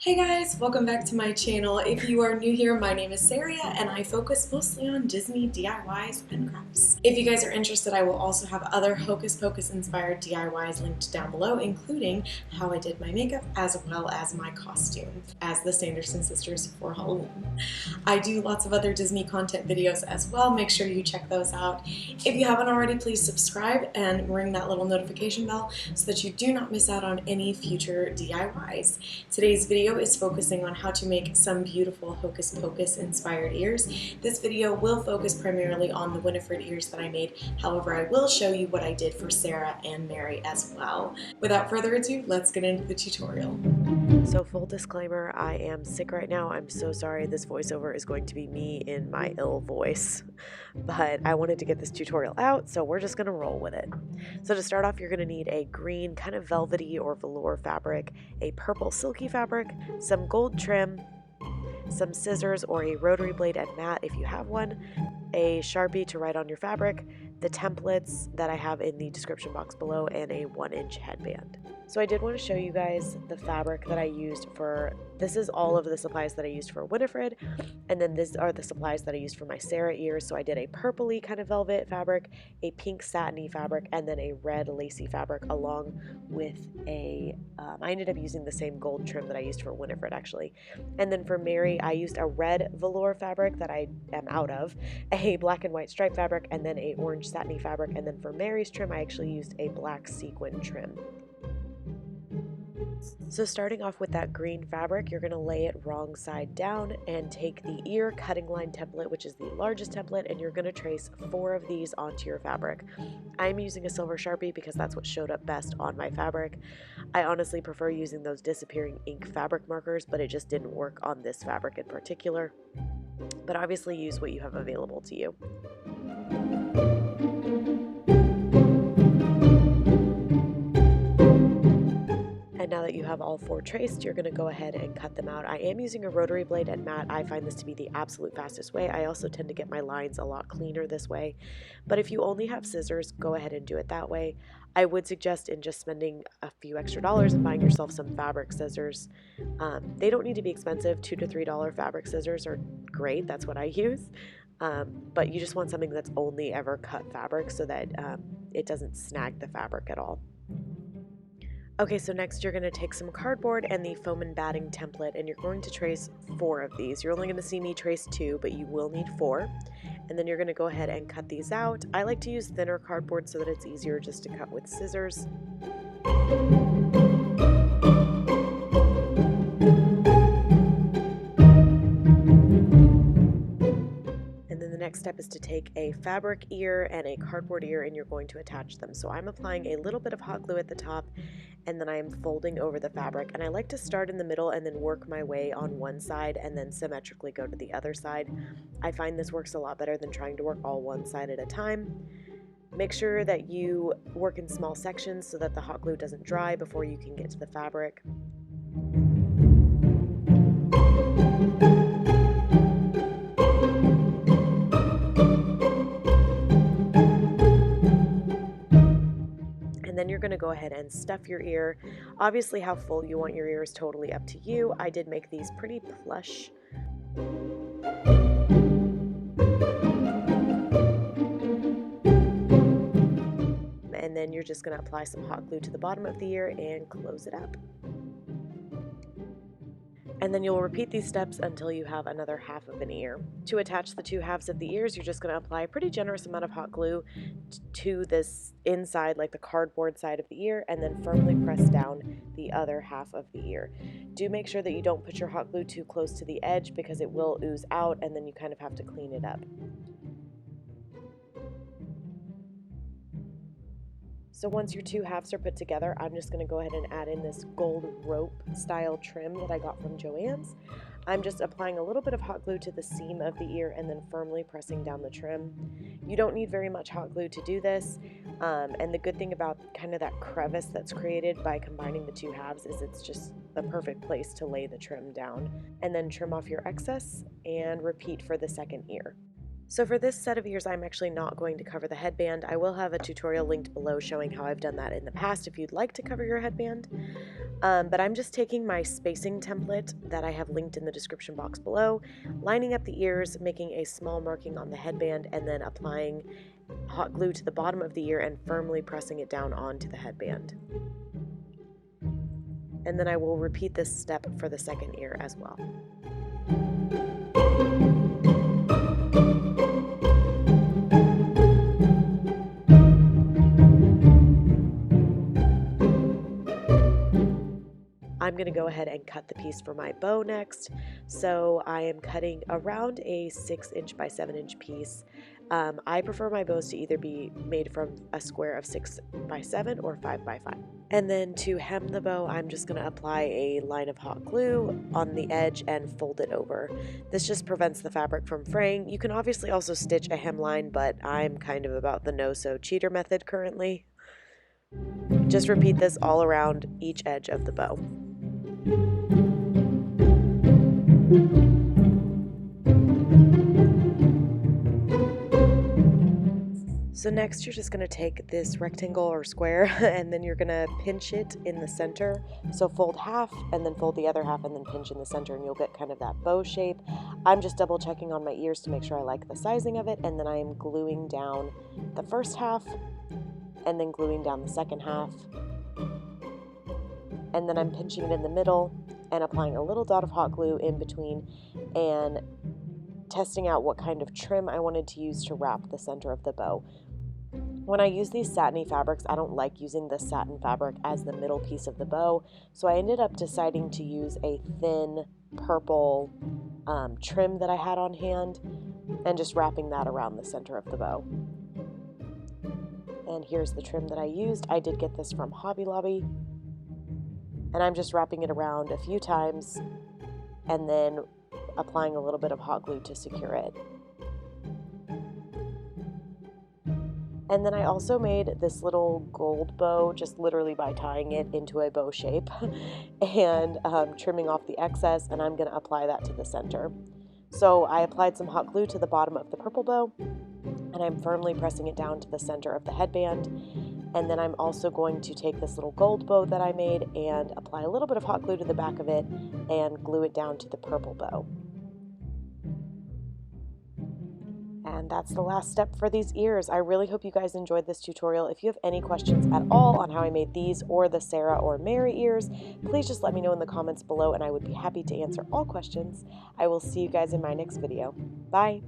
Hey guys, welcome back to my channel. If you are new here, my name is Sarah and I focus mostly on Disney DIYs and crafts. If you guys are interested, I will also have other Hocus Pocus inspired DIYs linked down below, including how I did my makeup as well as my costume as the Sanderson sisters for Halloween. I do lots of other Disney content videos as well. Make sure you check those out. If you haven't already, please subscribe and ring that little notification bell so that you do not miss out on any future DIYs. Today's video is focusing on how to make some beautiful Hocus Pocus inspired ears. This video will focus primarily on the Winifred ears that I made. However, I will show you what I did for Sarah and Mary as well. Without further ado, let's get into the tutorial. So full disclaimer, I am sick right now. I'm so sorry. This voiceover is going to be me in my ill voice, but I wanted to get this tutorial out, so we're just going to roll with it. So to start off, you're going to need a green kind of velvety or velour fabric, a purple silky fabric, some gold trim, some scissors or a rotary blade and mat if you have one, a Sharpie to write on your fabric, the templates that I have in the description box below, and a 1-inch headband. So I did want to show you guys the fabric that I used for, this is all of the supplies that I used for Winifred, and then these are the supplies that I used for my Sarah ears. So I did a purpley kind of velvet fabric, a pink satiny fabric, and then a red lacy fabric along with a, I ended up using the same gold trim that I used for Winifred actually. And then for Mary, I used a red velour fabric that I am out of, a black and white stripe fabric, and then a orange satiny fabric. And then for Mary's trim, I actually used a black sequin trim. So starting off with that green fabric, you're going to lay it wrong side down and take the ear cutting line template, which is the largest template, and you're going to trace 4 of these onto your fabric. I'm using a silver Sharpie because that's what showed up best on my fabric. I honestly prefer using those disappearing ink fabric markers, but it just didn't work on this fabric in particular. But obviously use what you have available to you. And now that you have all 4 traced, you're going to go ahead and cut them out. I am using a rotary blade and mat. I find this to be the absolute fastest way. I also tend to get my lines a lot cleaner this way. But if you only have scissors, go ahead and do it that way. I would suggest in just spending a few extra dollars and buying yourself some fabric scissors. They don't need to be expensive. $2 to $3 fabric scissors are great. That's what I use. But you just want something that's only ever cut fabric so that it doesn't snag the fabric at all. Okay, so next you're going to take some cardboard and the foam and batting template, and you're going to trace 4 of these. You're only going to see me trace 2, but you will need 4. And then you're going to go ahead and cut these out. I like to use thinner cardboard so that it's easier just to cut with scissors. Next step is to take a fabric ear and a cardboard ear, and you're going to attach them. So I'm applying a little bit of hot glue at the top, and then I'm folding over the fabric. And I like to start in the middle and then work my way on one side and then symmetrically go to the other side. I find this works a lot better than trying to work all one side at a time. Make sure that you work in small sections so that the hot glue doesn't dry before you can get to the fabric. And then you're going to go ahead and stuff your ear. Obviously, how full you want your ear is totally up to you. I did make these pretty plush. And then you're just going to apply some hot glue to the bottom of the ear and close it up. And then you'll repeat these steps until you have another half of an ear. To attach the 2 halves of the ears, you're just going to apply a pretty generous amount of hot glue to this inside, like the cardboard side of the ear, and then firmly press down the other half of the ear. Do make sure that you don't put your hot glue too close to the edge because it will ooze out, and then you kind of have to clean it up. So once your 2 halves are put together, I'm just going to go ahead and add in this gold rope style trim that I got from Joanns. I'm just applying a little bit of hot glue to the seam of the ear and then firmly pressing down the trim. You don't need very much hot glue to do this, and the good thing about kind of that crevice that's created by combining the 2 halves is it's just the perfect place to lay the trim down. And then trim off your excess and repeat for the second ear. So for this set of ears, I'm actually not going to cover the headband. I will have a tutorial linked below showing how I've done that in the past if you'd like to cover your headband. But I'm just taking my spacing template that I have linked in the description box below, lining up the ears, making a small marking on the headband, and then applying hot glue to the bottom of the ear and firmly pressing it down onto the headband. And then I will repeat this step for the second ear as well. I'm going to go ahead and cut the piece for my bow next. So I am cutting around a 6" by 7" piece. I prefer my bows to either be made from a square of 6 by 7 or 5 by 5. And then to hem the bow, I'm just going to apply a line of hot glue on the edge and fold it over. This just prevents the fabric from fraying. You can obviously also stitch a hemline, but I'm kind of about the no-sew cheater method currently. Just repeat this all around each edge of the bow. So next you're just going to take this rectangle or square and then you're going to pinch it in the center. So fold half and then fold the other half and then pinch in the center and you'll get kind of that bow shape. I'm just double checking on my ears to make sure I like the sizing of it, and then I'm gluing down the first half and then gluing down the second half. And then I'm pinching it in the middle and applying a little dot of hot glue in between and testing out what kind of trim I wanted to use to wrap the center of the bow. When I use these satiny fabrics, I don't like using the satin fabric as the middle piece of the bow, so I ended up deciding to use a thin purple trim that I had on hand and just wrapping that around the center of the bow. And here's the trim that I used. I did get this from Hobby Lobby. And I'm just wrapping it around a few times and then applying a little bit of hot glue to secure it. And then I also made this little gold bow just literally by tying it into a bow shape and trimming off the excess, and I'm going to apply that to the center. So I applied some hot glue to the bottom of the purple bow and I'm firmly pressing it down to the center of the headband. And then I'm also going to take this little gold bow that I made and apply a little bit of hot glue to the back of it and glue it down to the purple bow. And that's the last step for these ears. I really hope you guys enjoyed this tutorial. If you have any questions at all on how I made these or the Sarah or Mary ears, please just let me know in the comments below and I would be happy to answer all questions. I will see you guys in my next video. Bye!